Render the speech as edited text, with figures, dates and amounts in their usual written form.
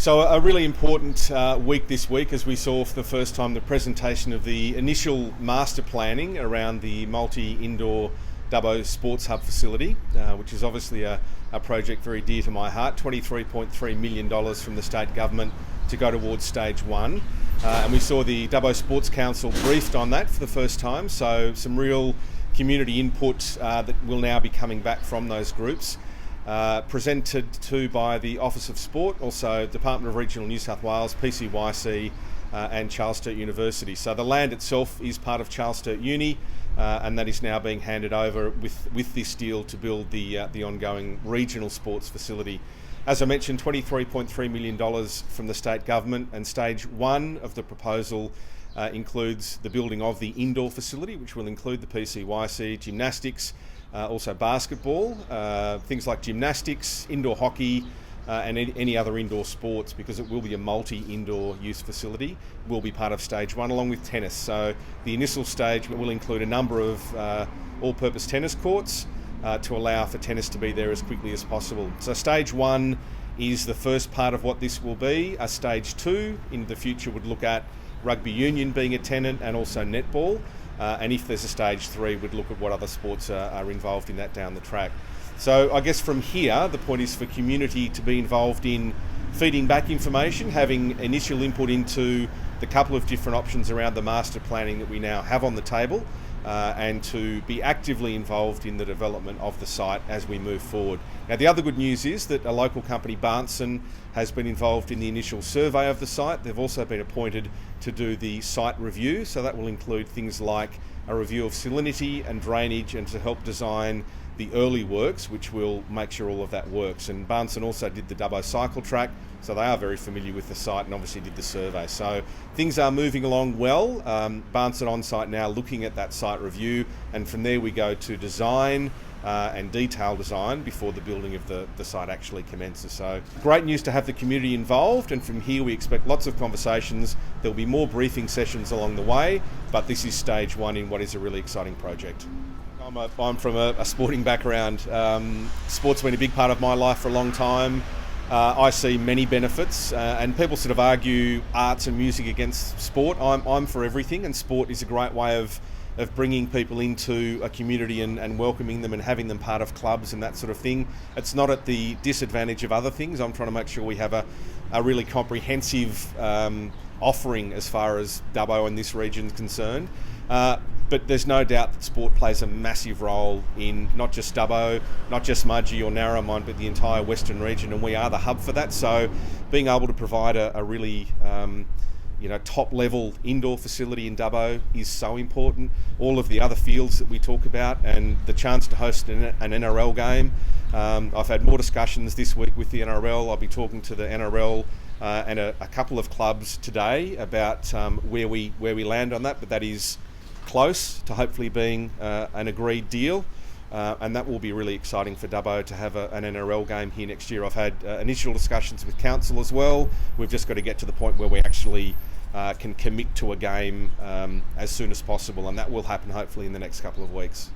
So a really important week this week, as we saw for the first time the presentation of the initial master planning around the multi-indoor Dubbo Sports Hub facility, which is obviously a project very dear to my heart. $23.3 million from the state government to go towards stage one. And we saw the Dubbo Sports Council briefed on that for the first time, so some real community input that will now be coming back from those groups. Presented to by the Office of Sport, also Department of Regional New South Wales, PCYC and Charles Sturt University. So the land itself is part of Charles Sturt Uni, and that is now being handed over with this deal to build the ongoing regional sports facility. As I mentioned, $23.3 million from the state government, and stage one of the proposal includes the building of the indoor facility, which will include the PCYC, gymnastics, also basketball, things like gymnastics, indoor hockey, and any other indoor sports, because it will be a multi-indoor use facility, will be part of stage one, along with tennis. So the initial stage will include a number of all-purpose tennis courts to allow for tennis to be there as quickly as possible. So stage one is the first part of what this will be. Stage two in the future would look at rugby union being a tenant, and also netball. And if there's a stage three, we'd look at what other sports are involved in that down the track. So I guess from here, the point is for community to be involved in feeding back information, having initial input into the couple of different options around the master planning that we now have on the table, and to be actively involved in the development of the site as we move forward. Now, the other good news is that a local company, Barnson, has been involved in the initial survey of the site. They've also been appointed to do the site review, so that will include things like a review of salinity and drainage, and to help design the early works, which will make sure all of that works. And Barnson also did the Dubbo cycle track, so they are very familiar with the site, and obviously did the survey. So things are moving along well. Barnson on site now looking at that site review, and from there we go to design and detail design before the building of the site actually commences. So great news to have the community involved, and from here we expect lots of conversations. There'll be more briefing sessions along the way, but this is stage one in what is a really exciting project. I'm from a sporting background. Sport's been a big part of my life for a long time. I see many benefits, and people sort of argue arts and music against sport. I'm for everything, and sport is a great way of bringing people into a community and welcoming them and having them part of clubs and that sort of thing. It's not at the disadvantage of other things. I'm trying to make sure we have a really comprehensive offering as far as Dubbo and this region is concerned. But there's no doubt that sport plays a massive role in not just Dubbo, not just Mudgee or Narromine, but the entire Western region, and we are the hub for that. So being able to provide a really top-level indoor facility in Dubbo is so important. All of the other fields that we talk about, and the chance to host an NRL game. I've had more discussions this week with the NRL. I'll be talking to the NRL and a couple of clubs today about where we land on that, but that is close to hopefully being an agreed deal, and that will be really exciting for Dubbo to have an NRL game here next year. I've had initial discussions with council as well. We've just got to get to the point where we actually can commit to a game as soon as possible, and that will happen hopefully in the next couple of weeks.